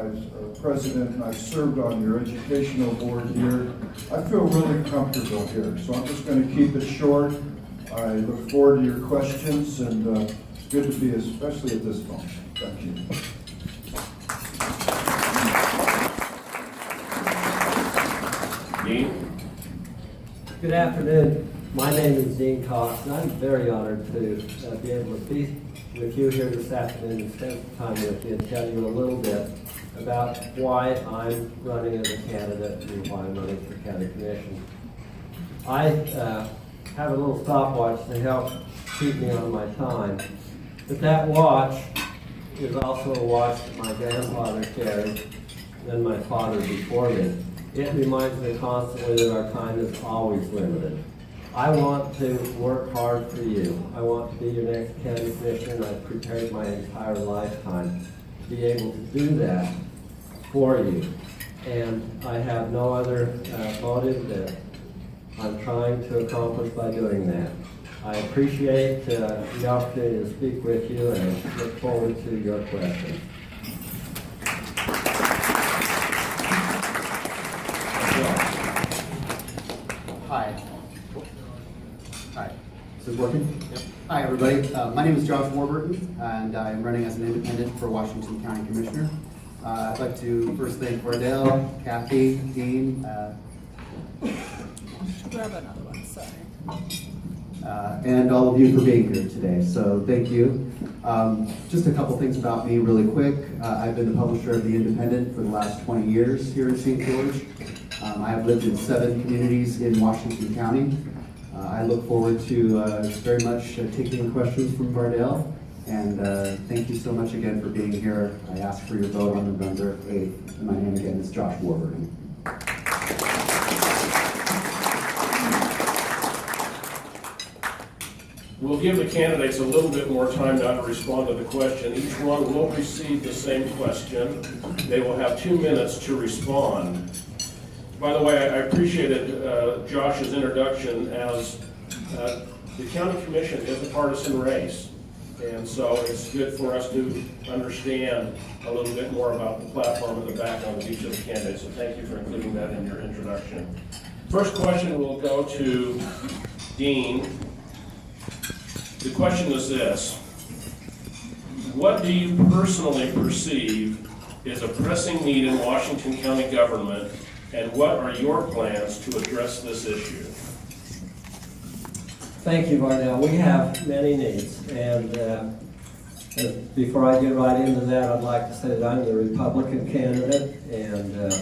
vice president, and I've served on your educational board here. I feel really comfortable here, so I'm just going to keep it short. I look forward to your questions, and it's good to be, especially at this moment. Thank you. Dean? Good afternoon. My name is Dean Cox, and I'm very honored to be able to be with you here this afternoon and spend some time with you and tell you a little bit about why I'm running as a candidate and why I'm running for county commission. I have a little stopwatch to help keep me on my time, but that watch is also a watch that my grandfather carried and my father before me. It reminds me constantly that our time is always limited. I want to work hard for you. I want to be your next county commissioner. I've prepared my entire lifetime to be able to do that for you. And I have no other motive that I'm trying to accomplish by doing that. I appreciate the opportunity to speak with you, and I look forward to your questions. Hi. Hi. Is this working? Yep. Hi, everybody. My name is Josh Warburton, and I'm running as an independent for Washington County Commissioner. I'd like to first thank Wardell, Kathy, Dean, Grab another one, sorry. and all of you for being here today. So thank you. Just a couple things about me really quick. I've been the publisher of The Independent for the last 20 years here in St. George. I have lived in 7 communities in Washington County. I look forward to very much taking questions from Vardell, and thank you so much again for being here. I ask for your vote on November 8th. And my name again is Josh Warburton. We'll give the candidates a little bit more time now to respond to the question. Each one will receive the same question. They will have 2 minutes to respond. By the way, I appreciated Josh's introduction as the county commission is a partisan race. And so it's good for us to understand a little bit more about the platform and the background of each of the candidates. So thank you for including that in your introduction. First question will go to Dean. The question is this: what do you personally perceive is a pressing need in Washington County government, and what are your plans to address this issue? Thank you, Vardell. We have many needs, and before I get right into that, I'd like to say that I'm the Republican candidate, and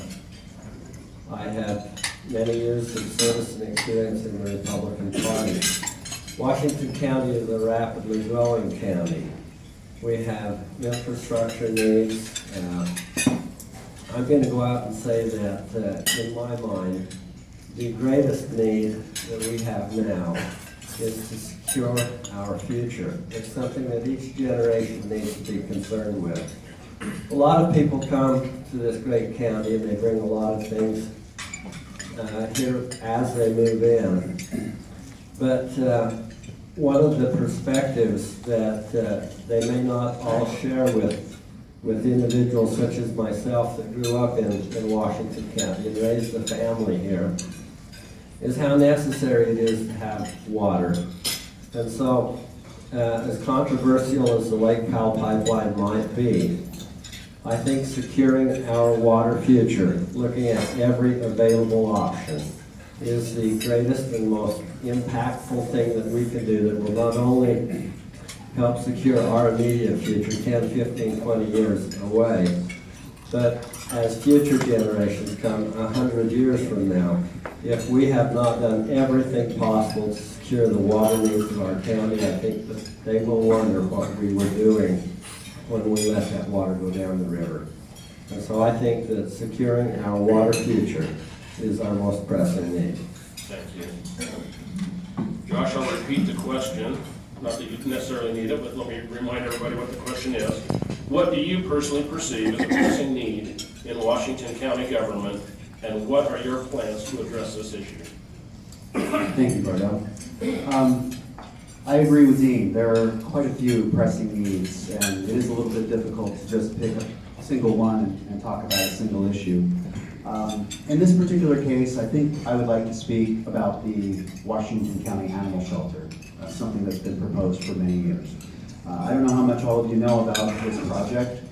I have many years of service and experience in the Republican Party. Washington County is a rapidly growing county. We have infrastructure needs. I'm going to go out and say that, in my mind, the greatest need that we have now is to secure our future. It's something that each generation needs to be concerned with. A lot of people come to this great county and they bring a lot of things here as they move in. But one of the perspectives that they may not all share with individuals such as myself that grew up in Washington County and raised a family here is how necessary it is to have water. And so, as controversial as the Lake Powell pipeline might be, I think securing our water future, looking at every available option, is the greatest and most impactful thing that we can do that will not only help secure our immediate future 10, 15, 20 years away, but as future generations come 100 years from now, if we have not done everything possible to secure the water needs of our county, I think that they will wonder what we were doing when we let that water go down the river. And so I think that securing our water future is our most pressing need. Thank you. Josh, I'll repeat the question. Not that you necessarily need it, but let me remind everybody what the question is. What do you personally perceive as a pressing need in Washington County government, and what are your plans to address this issue? Thank you, Vardell. I agree with Dean. There are quite a few pressing needs, and it is a little bit difficult to just pick single one and talk about a single issue. In this particular case, I think I would like to speak about the Washington County Animal Shelter, something that's been proposed for many years. I don't know how much all of you know about this project,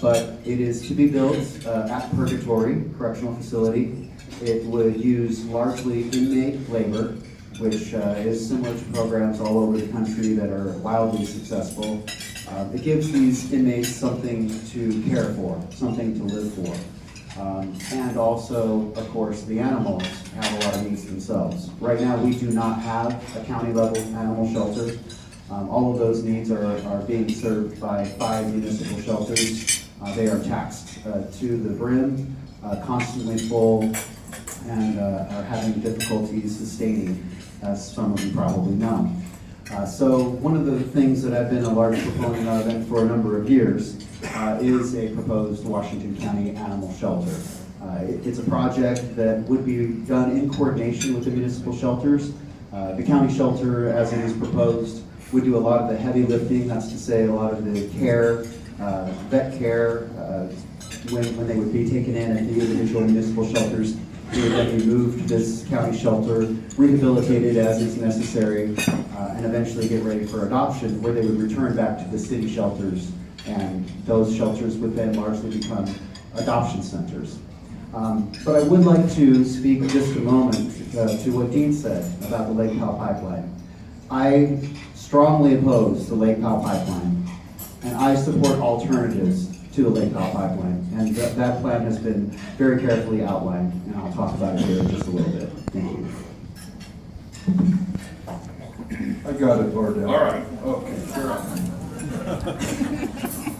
but it is to be built at Purgatory Correctional Facility. It would use largely inmate labor, which is similar to programs all over the country that are wildly successful. It gives these inmates something to care for, something to live for. And also, of course, the animals have a lot of needs themselves. Right now, we do not have a county-level animal shelter. All of those needs are being served by 5 municipal shelters. They are taxed to the brim, constantly full, and are having difficulties sustaining, as some of you probably know. So one of the things that I've been a large proponent of, and for a number of years, is a proposed Washington County Animal Shelter. It's a project that would be done in coordination with the municipal shelters. The county shelter, as it is proposed, would do a lot of the heavy lifting, that's to say a lot of the care, vet care, when they would be taken in at the individual municipal shelters. They would then be moved to this county shelter, rehabilitated as is necessary, and eventually get ready for adoption, where they would return back to the city shelters, and those shelters would then largely become adoption centers. But I would like to speak just a moment to what Dean said about the Lake Powell pipeline. I strongly oppose the Lake Powell pipeline, and I support alternatives to the Lake Powell pipeline, and that plan has been very carefully outlined, and I'll talk about it here in just a little bit. Thank you. I got it, Bardell. All right. Okay, sure.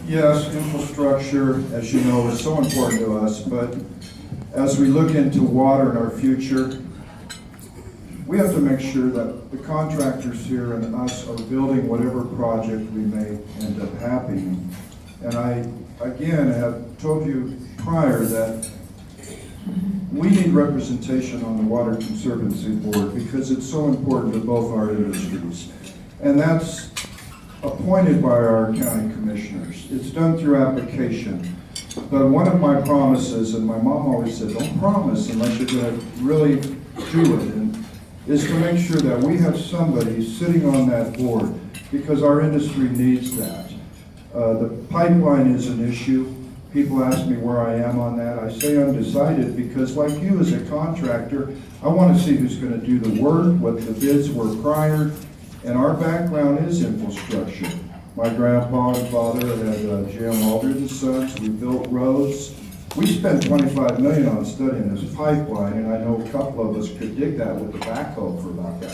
Yes, infrastructure, as you know, is so important to us, but as we look into water in our future, we have to make sure that the contractors here and us are building whatever project we may end up having. And I, again, have told you prior that we need representation on the Water Conservancy Board because it's so important to both our industries. And that's appointed by our county commissioners. It's done through application. But one of my promises, and my mom always said, don't promise unless you're going to really do it, and is to make sure that we have somebody sitting on that board because our industry needs that. The pipeline is an issue. People ask me where I am on that. I say undecided because like you as a contractor, I want to see who's going to do the work, what the bids were prior, and our background is infrastructure. My grandpa and father had Jim Aldridge and Sons. We built roads. We spent $25 million on studying this pipeline, and I know a couple of us could dig that with the backhoe for about that.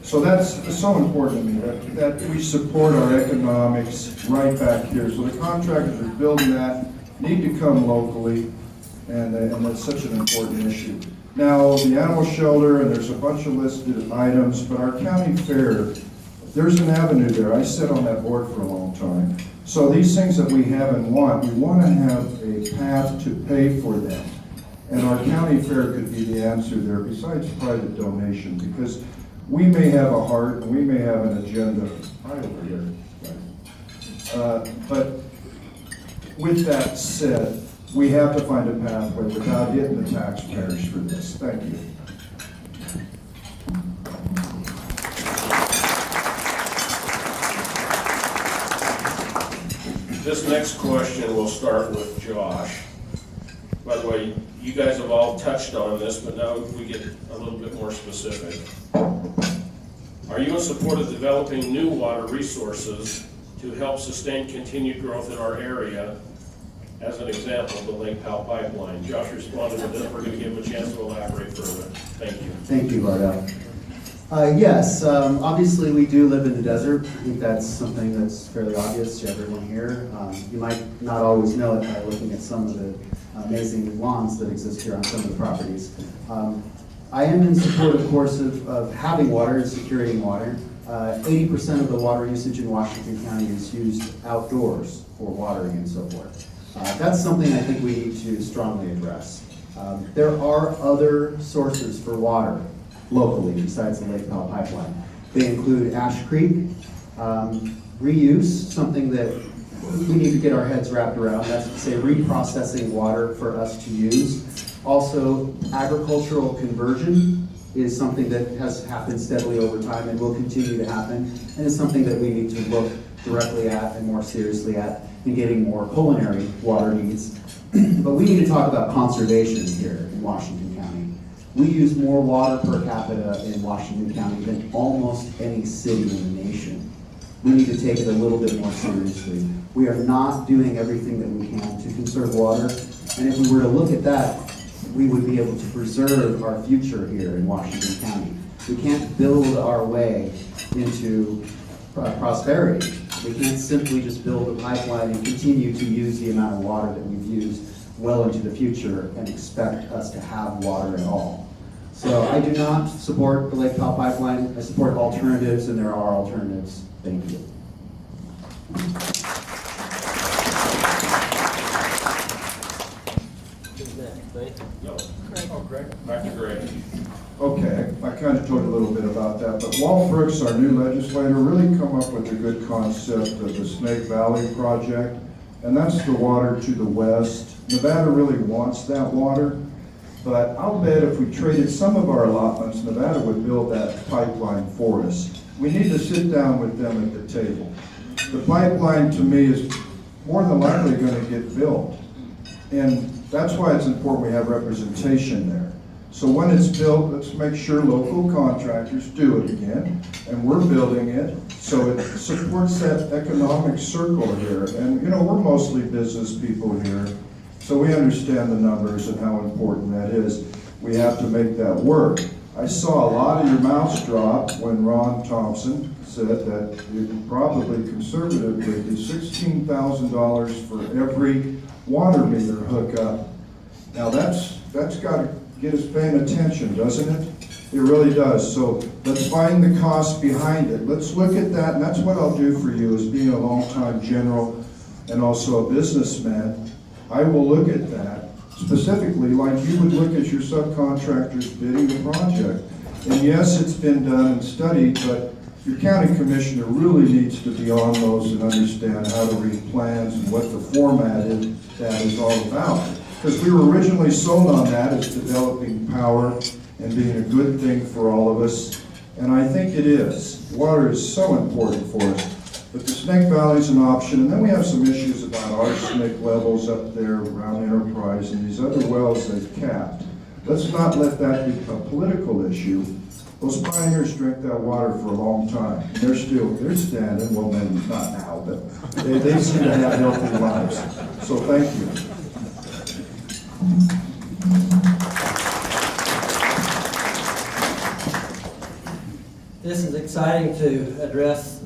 So that's so important to me, that we support our economics right back here. So the contractors are building that, need to come locally, and that's such an important issue. Now, the animal shelter, and there's a bunch of listed items, but our county fair, there's an avenue there. I sat on that board for a long time. So these things that we have and want, we want to have a path to pay for them. And our county fair could be the answer there, besides private donation, because we may have a heart and we may have an agenda right over here. But with that said, we have to find a pathway without hitting the taxpayers for this. Thank you. This next question will start with Josh. By the way, you guys have all touched on this, but now we get a little bit more specific. Are you in support of developing new water resources to help sustain continued growth in our area? As an example, the Lake Powell pipeline. Josh responded to this. We're going to give him a chance to elaborate further. Thank you. Thank you, Bardell. Yes, obviously we do live in the desert. I think that's something that's fairly obvious to everyone here. You might not always know it by looking at some of the amazing lawns that exist here on some of the properties. I am in support, of course, of having water and securing water. 80% of the water usage in Washington County is used outdoors for watering and so forth. That's something I think we need to strongly address. There are other sources for water locally besides the Lake Powell pipeline. They include Ash Creek, reuse, something that we need to get our heads wrapped around. That's to say reprocessing water for us to use. Also, agricultural conversion is something that has happened steadily over time and will continue to happen, and is something that we need to look directly at and more seriously at in getting more culinary water needs. But we need to talk about conservation here in Washington County. We use more water per capita in Washington County than almost any city in the nation. We need to take it a little bit more seriously. We are not doing everything that we can to conserve water, and if we were to look at that, we would be able to preserve our future here in Washington County. We can't build our way into prosperity. We can't simply just build a pipeline and continue to use the amount of water that we've used well into the future and expect us to have water at all. So I do not support the Lake Powell pipeline. I support alternatives, and there are alternatives. Thank you. Who's next, Craig? No. Oh, Greg. Back to Greg. Okay, I kind of told a little bit about that, but Walt Brooks, our new legislator, really come up with a good concept of the Snake Valley Project, and that's the water to the west. Nevada really wants that water, but I'll bet if we traded some of our allotments, Nevada would build that pipeline for us. We need to sit down with them at the table. The pipeline, to me, is more than likely going to get built, and that's why it's important we have representation there. So when it's built, let's make sure local contractors do it again, and we're building it, so it supports that economic circle here. And you know, we're mostly business people here, so we understand the numbers and how important that is. We have to make that work. I saw a lot of your mouths drop when Ron Thompson said that you probably conservatively do $16,000 for every water meter hookup. Now that's got to get us paying attention, doesn't it? It really does. So let's find the cost behind it. Let's look at that, and that's what I'll do for you as being a longtime general and also a businessman. I will look at that specifically like you would look at your subcontractors bidding the project. And yes, it's been done and studied, but your county commissioner really needs to be on those and understand how to read plans and what the format is that is all about. Because we were originally sold on that as developing power and being a good thing for all of us, and I think it is. Water is so important for us. But the Snake Valley is an option, and then we have some issues about arsenic levels up there around Enterprise and these other wells they've capped. Let's not let that become a political issue. Those pioneers drank that water for a long time, and they're standing, well maybe not now, but they seem to have healthy lives. So thank you. This is exciting to address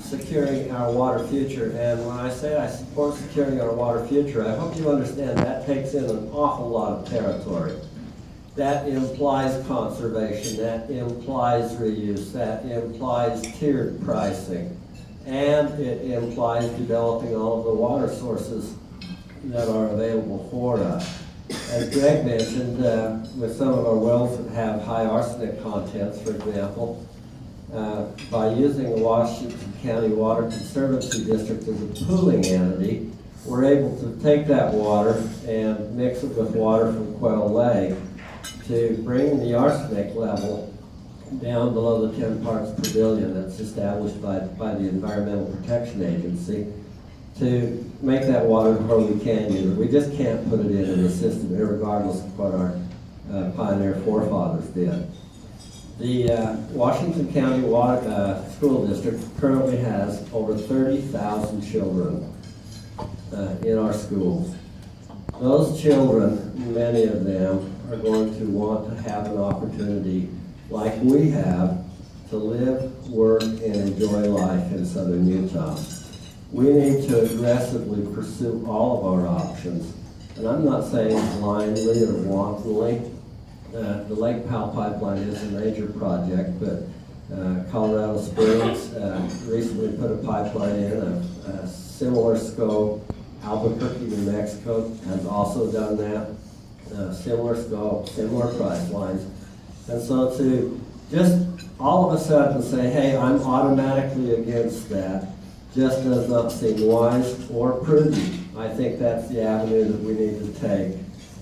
securing our water future, and when I say I support securing our water future, I hope you understand that takes in an awful lot of territory. That implies conservation, that implies reuse, that implies tiered pricing, and it implies developing all of the water sources that are available for us. As Greg mentioned, with some of our wells that have high arsenic contents, for example, by using the Washington County Water Conservancy District as a pooling entity, we're able to take that water and mix it with water from Quail Lake to bring the arsenic level down below the 10 parts per billion that's established by the Environmental Protection Agency, to make that water where we can use it. We just can't put it in the system, regardless of what our pioneer forefathers did. The Washington County Water School District currently has over 30,000 children in our schools. Those children, many of them, are going to want to have an opportunity, like we have, to live, work, and enjoy life in southern Utah. We need to aggressively pursue all of our options. And I'm not saying blindly or wantonly. The Lake Powell pipeline is a major project, but Colorado Springs recently put a pipeline in a similar scope. Albuquerque, New Mexico has also done that. Similar scope, similar price lines. And so to just all of a sudden say, hey, I'm automatically against that, just does not seem wise or prudent. I think that's the avenue that we need to take.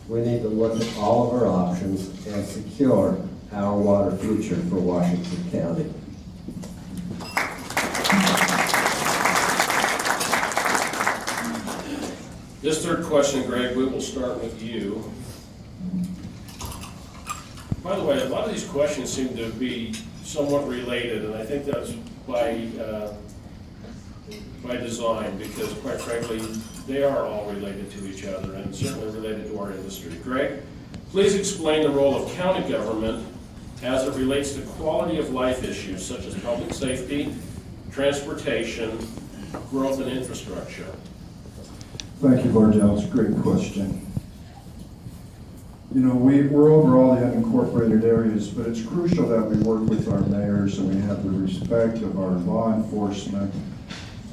We need to look at all of our options and secure our water future for Washington County. This third question, Greg, we will start with you. By the way, a lot of these questions seem to be somewhat related, and I think that's by design, because quite frankly, they are all related to each other and certainly related to our industry. Greg, please explain the role of county government as it relates to quality of life issues such as public safety, transportation, growth, and infrastructure. Thank you, Bardell. It's a great question. You know, we're over all the unincorporated areas, but it's crucial that we work with our mayors and we have the respect of our law enforcement,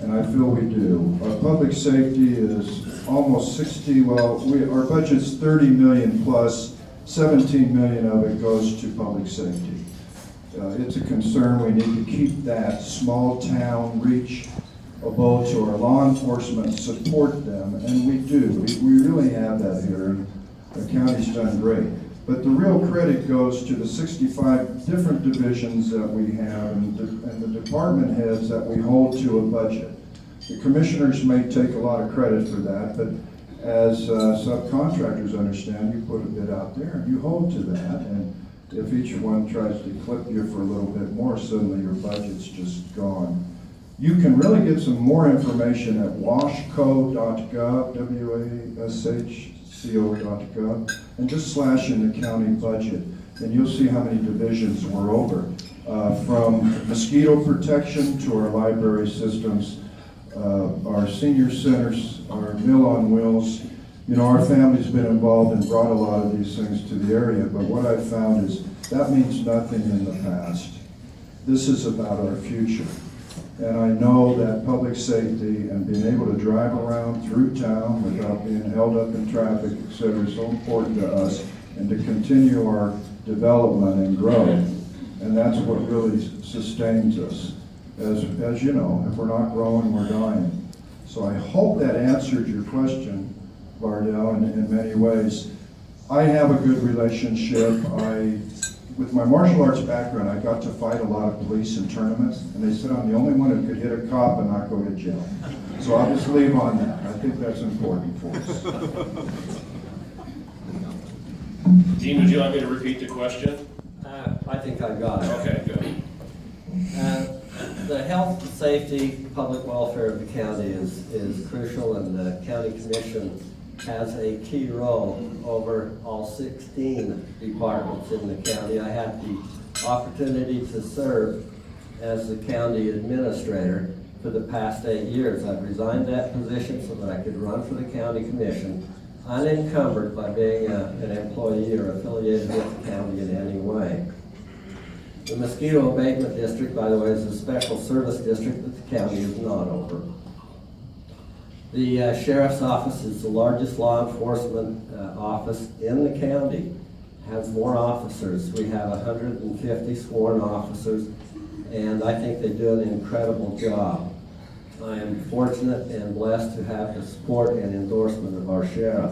and I feel we do. Our public safety is almost 60, our budget's 30 million plus, 17 million of it goes to public safety. It's a concern. We need to keep that small town reach able to our law enforcement, support them, and we do. We really have that here, and the county's done great. But the real credit goes to the 65 different divisions that we have and the department heads that we hold to a budget. The commissioners may take a lot of credit for that, but as subcontractors understand, you put a bid out there and you hold to that, and if each one tries to clip you for a little bit more, suddenly your budget's just gone. You can really get some more information at washco.gov, washco.gov, and just slash in the county budget, and you'll see how many divisions we're over. From mosquito protection to our library systems, our senior centers, our Mill on Wheels. You know, our family's been involved and brought a lot of these things to the area, but what I've found is that means nothing in the past. This is about our future. And I know that public safety and being able to drive around through town without being held up in traffic, et cetera, is so important to us, and to continue our development and growth. And that's what really sustains us. As you know, if we're not growing, we're dying. So I hope that answered your question, Bardell, in many ways. I have a good relationship. With my martial arts background, I got to fight a lot of police in tournaments, and they said I'm the only one who could hit a cop and not go to jail. So I'll just leave on that. I think that's important for us. Dean, would you like me to repeat the question? I think I got it. Okay, good. The health, safety, public welfare of the county is crucial, and the county commission has a key role over all 16 departments in the county. I had the opportunity to serve as the county administrator for the past 8 years. I've resigned that position so that I could run for the county commission, unencumbered by being an employee or affiliated with the county in any way. The mosquito abatement district, by the way, is a special service district that the county is not over. The sheriff's office is the largest law enforcement office in the county, has more officers. We have 150 sworn officers, and I think they do an incredible job. I am fortunate and blessed to have the support and endorsement of our sheriff.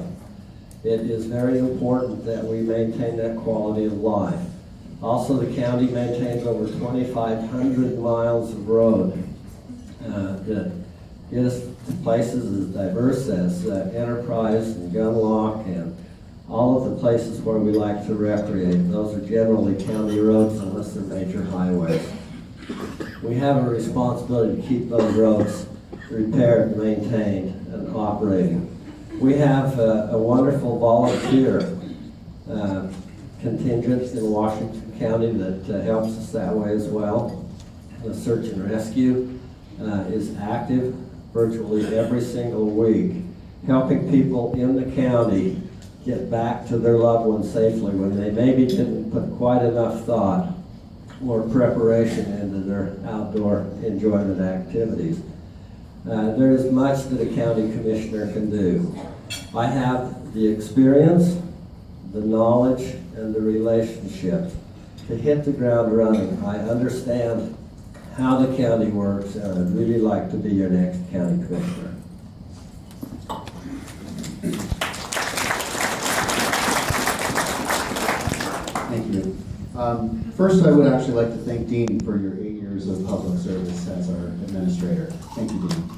It is very important that we maintain that quality of life. Also, the county maintains over 2,500 miles of road that is places as diverse as Enterprise and Gunlock and all of the places where we like to recreate. Those are generally county roads unless they're major highways. We have a responsibility to keep those roads repaired, maintained, and operating. We have a wonderful volunteer contingent in Washington County that helps us that way as well. The search and rescue is active virtually every single week, helping people in the county get back to their loved ones safely when they maybe didn't put quite enough thought or preparation into their outdoor enjoyment activities. There is much that a county commissioner can do. I have the experience, the knowledge, and the relationships to hit the ground running. I understand how the county works, and I'd really like to be your next county commissioner. Thank you. First, I would actually like to thank Dean for your 8 years of public service as our administrator. Thank you, Dean.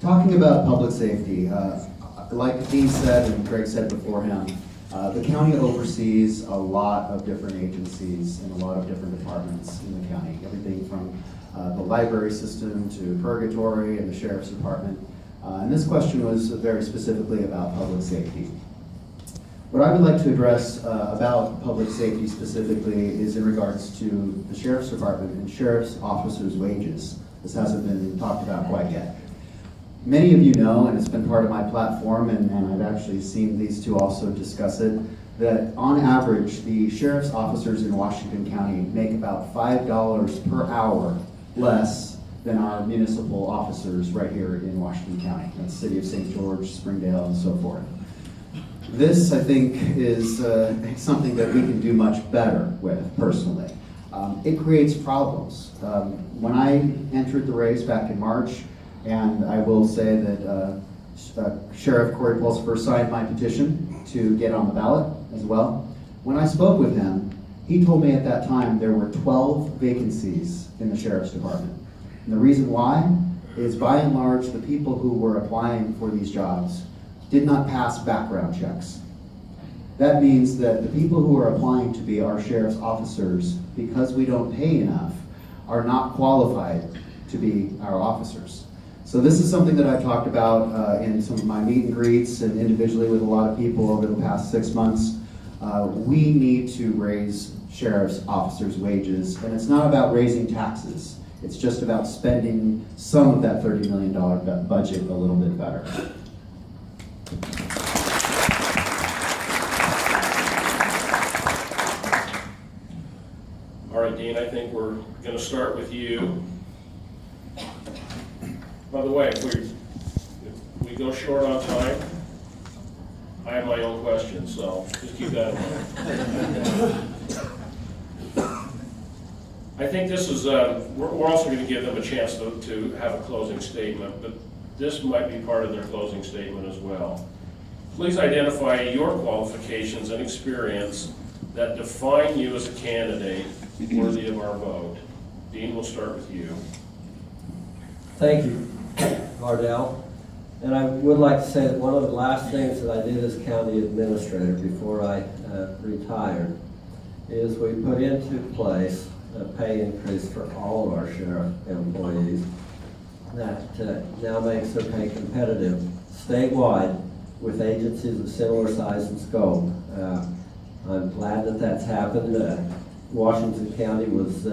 Talking about public safety, like Dean said and Greg said beforehand, the county oversees a lot of different agencies and a lot of different departments in the county. Everything from the library system to purgatory and the sheriff's department. And this question was very specifically about public safety. What I would like to address about public safety specifically is in regards to the sheriff's department and sheriff's officers' wages. This hasn't been talked about quite yet. Many of you know, and it's been part of my platform, and I've actually seen these two also discuss it, that on average, the sheriff's officers in Washington County make about $5 per hour less than our municipal officers right here in Washington County. That's the city of St. George, Springdale, and so forth. This, I think, is something that we can do much better with, personally. It creates problems. When I entered the race back in March, and I will say that Sheriff Corey Pulsifer signed my petition to get on the ballot as well. When I spoke with him, he told me at that time there were 12 vacancies in the sheriff's department. And the reason why is, by and large, the people who were applying for these jobs did not pass background checks. That means that the people who are applying to be our sheriff's officers, because we don't pay enough, are not qualified to be our officers. So this is something that I've talked about in some of my meet and greets and individually with a lot of people over the past 6 months. We need to raise sheriff's officers' wages, and it's not about raising taxes. It's just about spending some of that $30 million budget a little bit better. All right, Dean, I think we're going to start with you. By the way, if we go short on time, I have my own questions, so just keep that in mind. I think this is, we're also going to give them a chance to have a closing statement, but this might be part of their closing statement as well. Please identify your qualifications and experience that define you as a candidate worthy of our vote. Dean, we'll start with you. Thank you, Ardell. And I would like to say that one of the last things that I did as county administrator before I retired is we put into place a pay increase for all of our sheriff employees that now makes their pay competitive statewide with agencies of similar size and scope. I'm glad that that's happened. Washington County was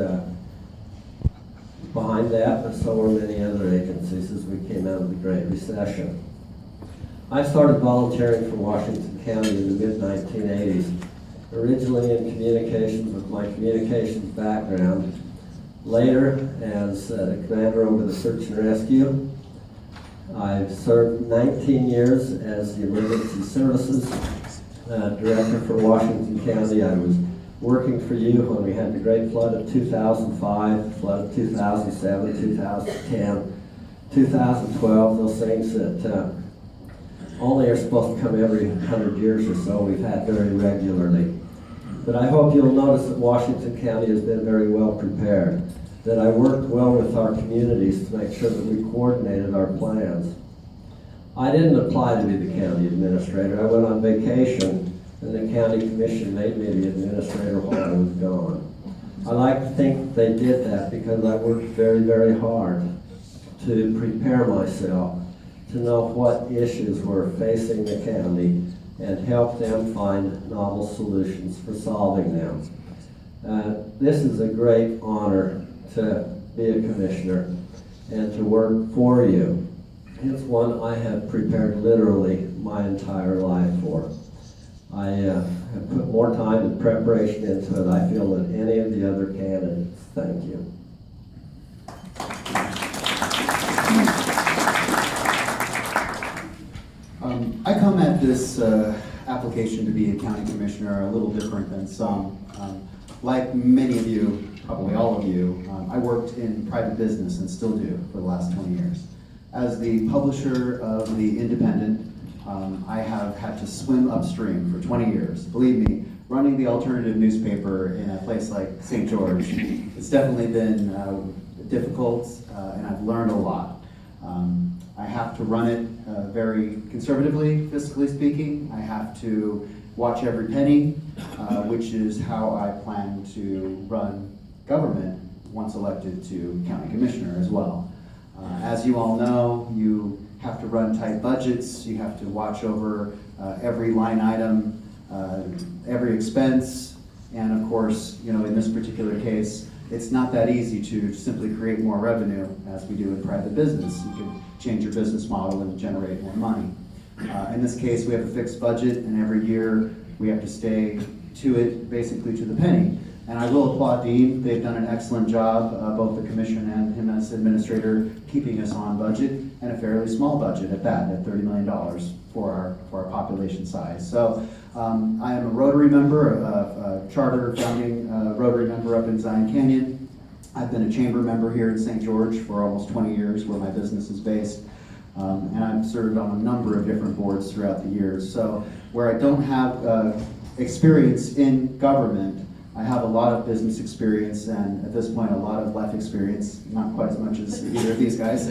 behind that, but so were many other agencies as we came out of the Great Recession. I started volunteering for Washington County in the mid-1980s, originally in communications with my communications background. Later, as the commander over the search and rescue, I've served 19 years as the emergency services director for Washington County. I was working for you when we had the great flood of 2005, flood of 2007, 2010, 2012, those things that only are supposed to come every 100 years or so, we've had very regularly. But I hope you'll notice that Washington County has been very well prepared, that I worked well with our communities to make sure that we coordinated our plans. I didn't apply to be the county administrator. I went on vacation and the county commission made me the administrator while I was gone. I like to think they did that because I worked very, very hard to prepare myself to know what issues were facing the county and help them find novel solutions for solving them. This is a great honor to be a commissioner and to work for you. It's one I have prepared literally my entire life for. I have put more time and preparation into it, I feel, than any of the other candidates. Thank you. I come at this application to be a county commissioner a little different than some. like many of you, probably all of you, I worked in private business and still do for the last 20 years. As the publisher of The Independent, I have had to swim upstream for 20 years. Believe me, running the alternative newspaper in a place like St. George, it's definitely been difficult, and I've learned a lot. I have to run it very conservatively, fiscally speaking. I have to watch every penny, which is how I plan to run government once elected to county commissioner as well. As you all know, you have to run tight budgets, you have to watch over every line item, every expense, and of course, you know, in this particular case, it's not that easy to simply create more revenue as we do in private business. You can change your business model and generate more money. In this case, we have a fixed budget, and every year we have to stay to it, basically to the penny. And I will applaud Dean. They've done an excellent job, both the commission and him as administrator, keeping us on budget, and a fairly small budget at that, at $30 million for our population size. So I am a Rotary member, a charter founding Rotary member up in Zion Canyon. I've been a chamber member here in St. George for almost 20 years, where my business is based. And I've served on a number of different boards throughout the years. So where I don't have experience in government, I have a lot of business experience, and at this point a lot of life experience, not quite as much as either of these guys,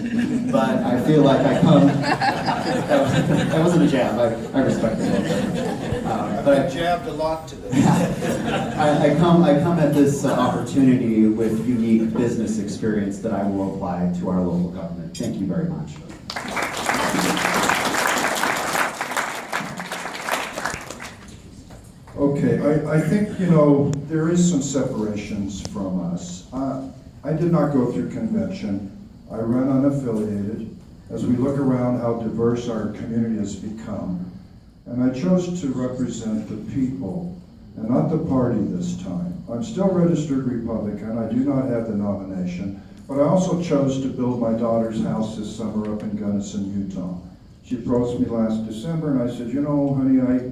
but I feel like I come, that wasn't a jab, I respect it. I jabbed a lot today. I come at this opportunity with unique business experience that I will apply to our local government. Thank you very much. Okay, I think, you know, there is some separations from us. I did not go through convention. I run unaffiliated as we look around how diverse our community has become. And I chose to represent the people and not the party this time. I'm still registered Republican. I do not have the nomination, but I also chose to build my daughter's house this summer up in Gunnison, Utah. She approached me last December and I said, you know, honey,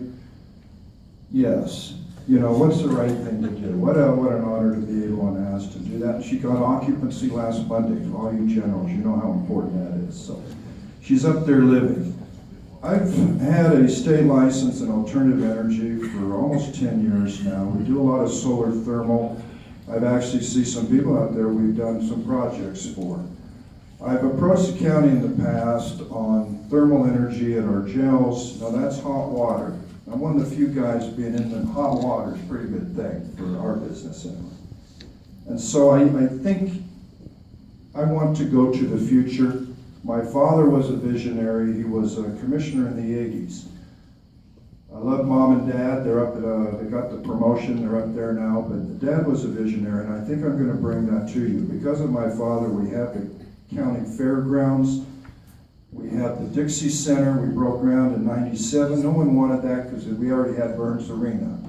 yes, you know, what's the right thing to do? What an honor to be able and asked to do that. And she got occupancy last Monday. For all you generals, you know how important that is. So she's up there living. I've had a state license in alternative energy for almost 10 years now. We do a lot of solar thermal. I've actually seen some people out there we've done some projects for. I've approached the county in the past on thermal energy at our jails. Now that's hot water. I'm one of the few guys being in the hot water is a pretty good thing for our business anyway. And so I think I want to go to the future. My father was a visionary. He was a commissioner in the 80s. I love mom and dad. They're up at, they got the promotion. They're up there now. But dad was a visionary, and I think I'm going to bring that to you. Because of my father, we have the county fairgrounds. We have the Dixie Center. We broke ground in '97. No one wanted that because we already had Burns Arena.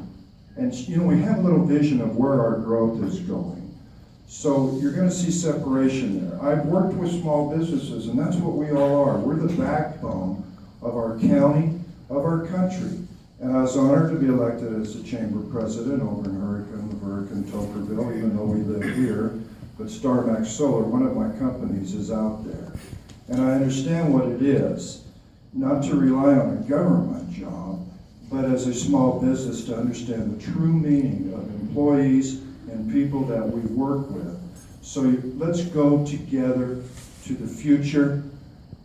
And you know, we have a little vision of where our growth is going. So you're going to see separation there. I've worked with small businesses, and that's what we all are. We're the backbone of our county, of our country. And I was honored to be elected as the chamber president over in Hurricane, Laverne, and Tokerville, even though we live here. But Starmax Solar, one of my companies, is out there. And I understand what it is, not to rely on a government job, but as a small business to understand the true meaning of employees and people that we work with. So let's go together to the future.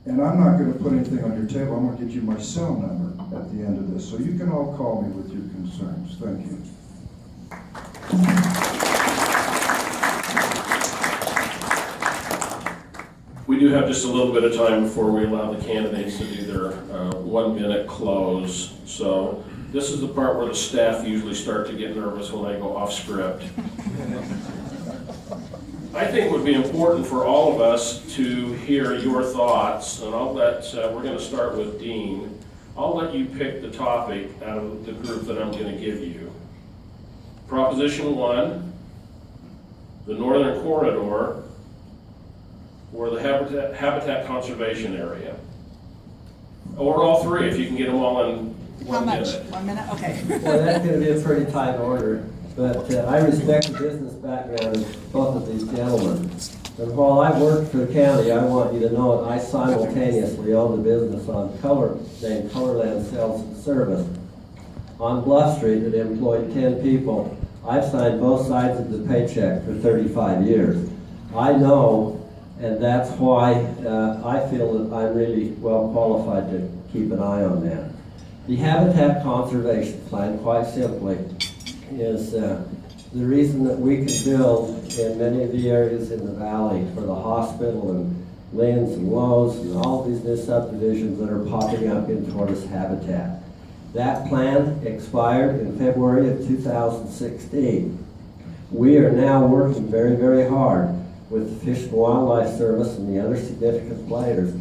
And I'm not going to put anything on your table. I'm going to get you my cell number at the end of this. So you can all call me with your concerns. Thank you. We do have just a little bit of time before we allow the candidates to do their 1-minute close. So this is the part where the staff usually start to get nervous when I go off script. I think it would be important for all of us to hear your thoughts, and I'll let, we're going to start with Dean. I'll let you pick the topic out of the group that I'm going to give you. Proposition 1, the Northern Corridor, or the Habitat Conservation Area. Or all three, if you can get them all in How 1 much? minute. 1 minute? Okay. Well, that's going to be a pretty tight order. But I respect the business background of both of these gentlemen. And while I work for the county, I want you to know I simultaneously own the business named Colorland Sales and Service on Bluff Street that employed 10 people. I've signed both sides of the paycheck for 35 years. I know, and that's why I feel that I'm really well qualified to keep an eye on that. The Habitat Conservation Plan, quite simply, is the reason that we can build in many of the areas in the valley for the hospital and Lynn's and Lowe's and all these new subdivisions that are popping up in tourist habitat. That plan expired in February of 2016. We are now working very, very hard with the Fish and Wildlife Service and the other significant players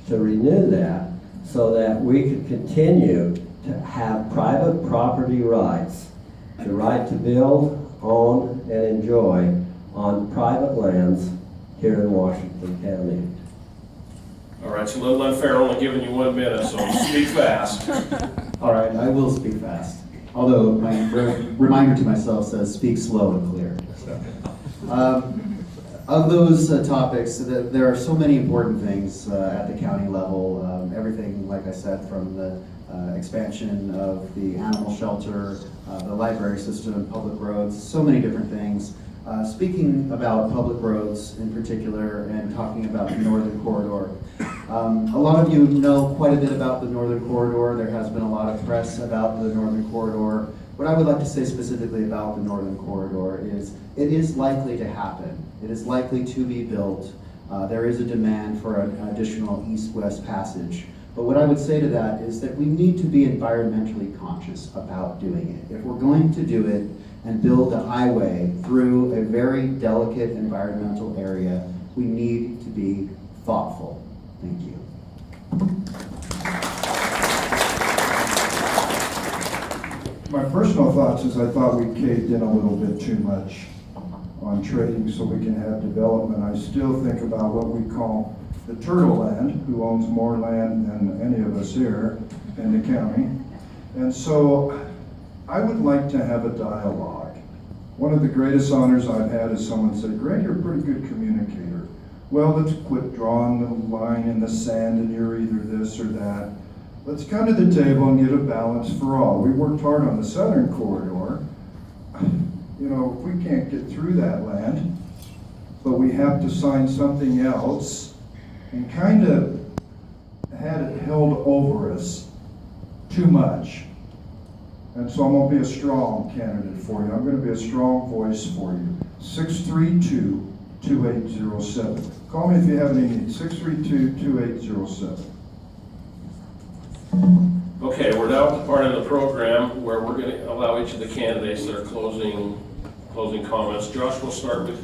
to renew that so that we can continue to have private property rights, the right to build, own, and enjoy on private lands here in Washington County. All right, it's a little unfair, only giving you 1 minute, so speak fast. All right, I will speak fast. Although my reminder to myself says speak slow and clear. Of those topics, there are so many important things at the county level. Everything, like I said, from the expansion of the animal shelter, the library system, public roads, so many different things. Speaking about public roads in particular and talking about the Northern Corridor, a lot of you know quite a bit about the Northern Corridor. There has been a lot of press about the Northern Corridor. What I would like to say specifically about the Northern Corridor is it is likely to happen. It is likely to be built. There is a demand for an additional east-west passage. But what I would say to that is that we need to be environmentally conscious about doing it. If we're going to do it and build a highway through a very delicate environmental area, we need to be thoughtful. Thank you. My personal thoughts is I thought we caved in a little bit too much on trading so we can have development. I still think about what we call the Turtle Land, who owns more land than any of us here in the county. And so I would like to have a dialogue. One of the greatest honors I've had is someone said, "Greg, you're a pretty good communicator." Well, let's quit drawing the line in the sand and you're either this or that. Let's come to the table and get a balance for all. We worked hard on the Southern Corridor. You know, if we can't get through that land, but we have to sign something else and kind of had it held over us too much. And so I'm going to be a strong candidate for you. I'm going to be a strong voice for you. 632-2807. Call me if you have any needs. 632-2807. Okay, we're now at the part of the program where we're going to allow each of the candidates their closing comments. Josh, we'll start with you.